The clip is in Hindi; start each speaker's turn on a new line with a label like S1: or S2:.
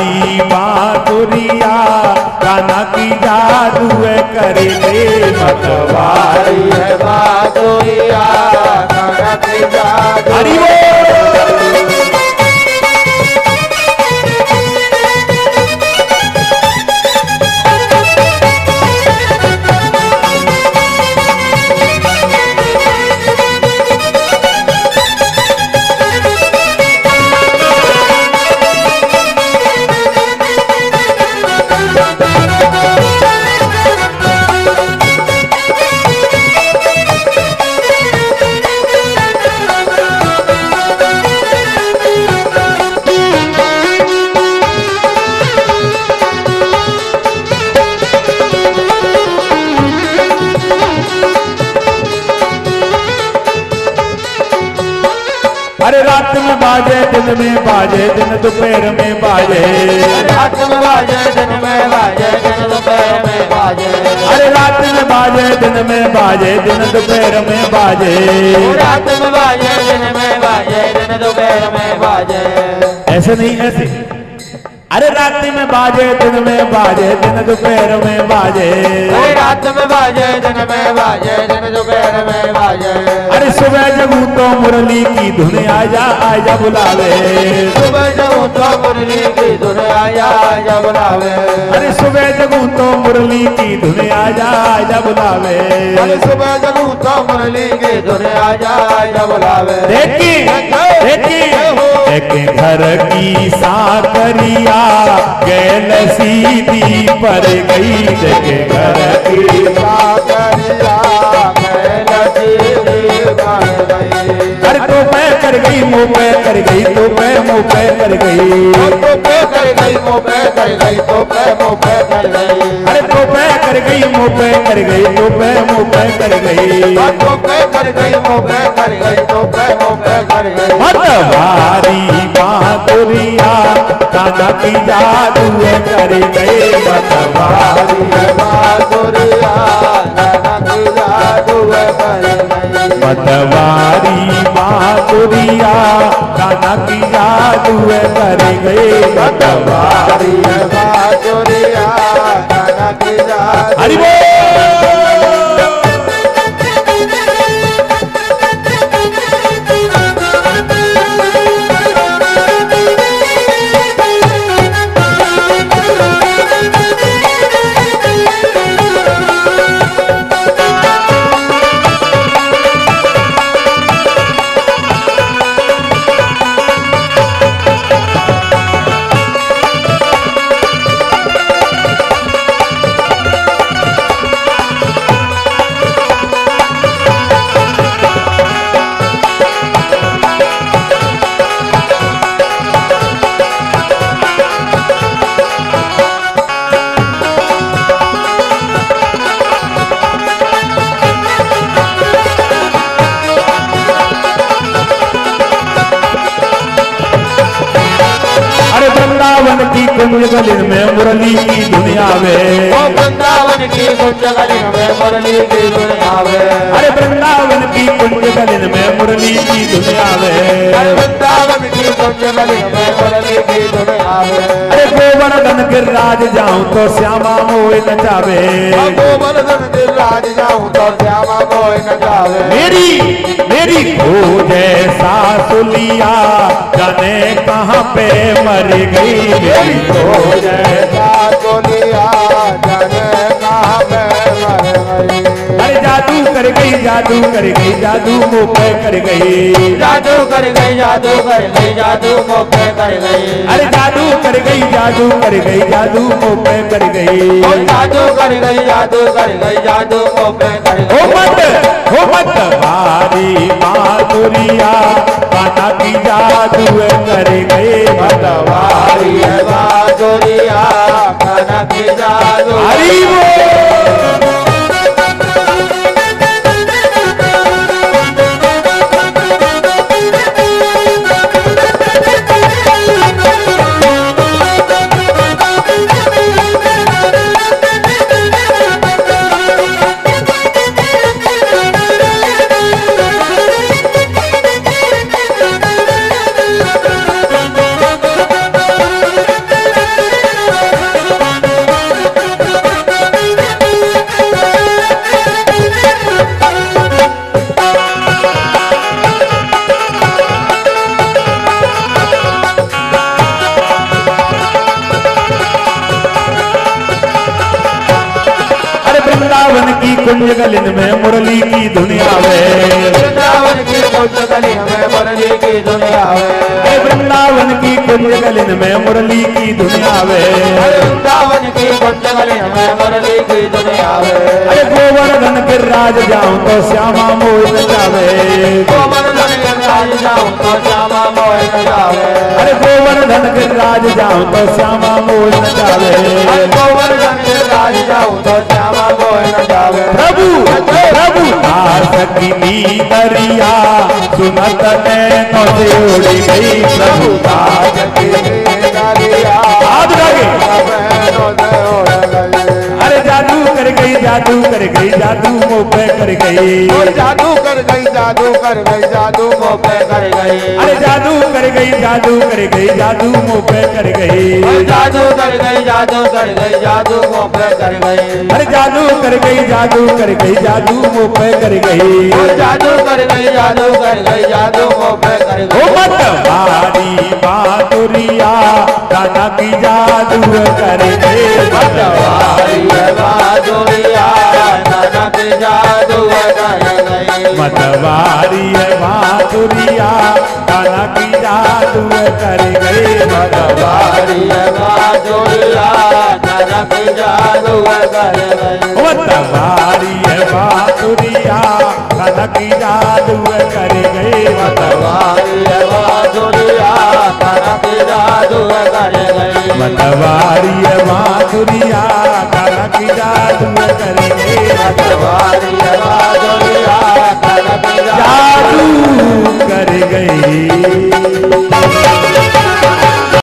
S1: मतवारी बांसुरिया कान्हा की जादू करे ले। मतवारी है बांसुरिया कान्हा की जादू। हरि अरे रात में बाजे दिन में बाजे दिन दोपहर में बाजे। रात में बाजे दिन में बाजे दिन दोपहर में बाजे। अरे रात में बाजे दिन में बाजे दिन दोपहर में बाजे। रात में बाजे दिन में बाजे दिन दोपहर में बाजे। ऐसे नहीं ऐसे। अरे रात में बाजे दिन में बाजे दिन दोपहर में बाजे। रात में बाजे दिन में बाजे दिन दोपहर में बाजे। अरे सुबह जगू तो मुरली की धुन आजा आजा बुलावे। सुबह जगू तो मुरली की धुन आजा आजा बुलावे। अरे सुबह जगू तो मुरली की धुन आजा आजा बुलावे। अरे सुबह जगू तो मुरली की धुन आजा आजा बुलावे। देखी देखी घर की साकरिया गैल सीधी पर गई। देखे घर की साकरिया गैल सीधी पर गई। अरे तो मैं कर गई मुँह पे कर गई तो मैं मुँह पे कर गई। तो पे कर गई मुँह पे कर गई तो मैं मुँह पे कर गई। अरे तो मैं कर गई मुँह पे कर गई तो मैं मुँह पे कर गई। तो पे कर गई मुँह पे कर गई तो मैं मुँह पे कर गई। मतवारी बांसुरिया कान्हा की जादू कर गए। मतवारी बांसुरिया कान्हा की जादू कर गए। मतवारी बांसुरिया कान्हा की जादू कर गए। मतवारी बांसुरिया कान्हा की जादू। हरि बोल। की कुंज गलिन में मुरली की दुनिया में। वृंदावन की कुंज गलिन में मुरली की दुनिया में। अरे वृंदावन की कुंज गलिन में मुरली की दुनिया में। वृंदावन की कुंज गलिन में मुरली की दुनिया में। अरे गोवर्धन गिरिराज जाऊं तो श्यामा मोह नचावे। गोवर्धन गिरिराज जाऊं तो श्यामा मोह नचावे। मेरी खो जैसा सुलिया जाने कहाँ पे मर गई। मेरी खो जैसा सुलिया जाने कहाँ पे मर गई। अरे जादू कर गई जादू कर गई जादू मुँह पे कर गई। जादू कर गई जादू कर गई जादू मुँह पे कर गई। अरे जादू कर गई जादू कर गई जादू मुँह पे कर गई। जादू कर गई जादू कर गई जादू मुँह पे कर गई। हो मत भारी बांसुरिया कान्हा की जादू कर गई। मतवारी बांसुरिया कान्हा की जादू। हरि बोल। कुंज गलिन में मुरली की दुनिया में,
S2: वृंदावन की कुंज गलिन में मुरली की दुनिया में,
S1: वृंदावन की कुंज गलिन में मुरली की दुनिया में,
S2: वृंदावन की कुंज गलिन में मुरली की दुनिया में।
S1: अरे गोवर्धन गिरिराज जाऊं तो श्यामा मोह जावे,
S2: गोवर्धन गिरिराज जाऊं तो श्यामा मोह जावे,
S1: अरे गोवर्धन गिरिराज जाऊं तो श्यामा मोह जावे,
S2: गोवर्धन गिरिराज जाऊं तो श्यामा मोह जावे।
S1: प्रभु प्रभु दास की दरिया सुनत नैनों से उड़ी गई, प्रभु दास की दरिया हाथ लगे, अरे जादू कर गई जादू कर गई जादू मोह पे कर गई,
S2: जादू कर गई जादू कर गई जादू मोह पे कर गई,
S1: अरे जादू कर गई जादू कर गई जादू मोह पे कर गई,
S2: जादू कर गई जादू कर गई जादू मोह पे कर गई,
S1: अरे जादू कर गई जादू कर गई जादू मोह पे कर गई,
S2: जादू कर गई जादू कर गई जादू मोह पे कर गई।
S1: ओ मत मारी बातुरिया दादा की जादू कर गई, मत
S2: मारी बातुरिया दादा की जादू कर गई,
S1: मतवारी बातुरिया दादा की जादू कर गई,
S2: मतवारी बातुरिया दादा की जादू कर गई,
S1: मतवारी बातुरिया दादा की जादू कर गई,
S2: मतवारी बातुरिया दादा की जादू कर गई,
S1: मतवारी बातुरिया दादा की जादू कर गई,
S2: मतवारी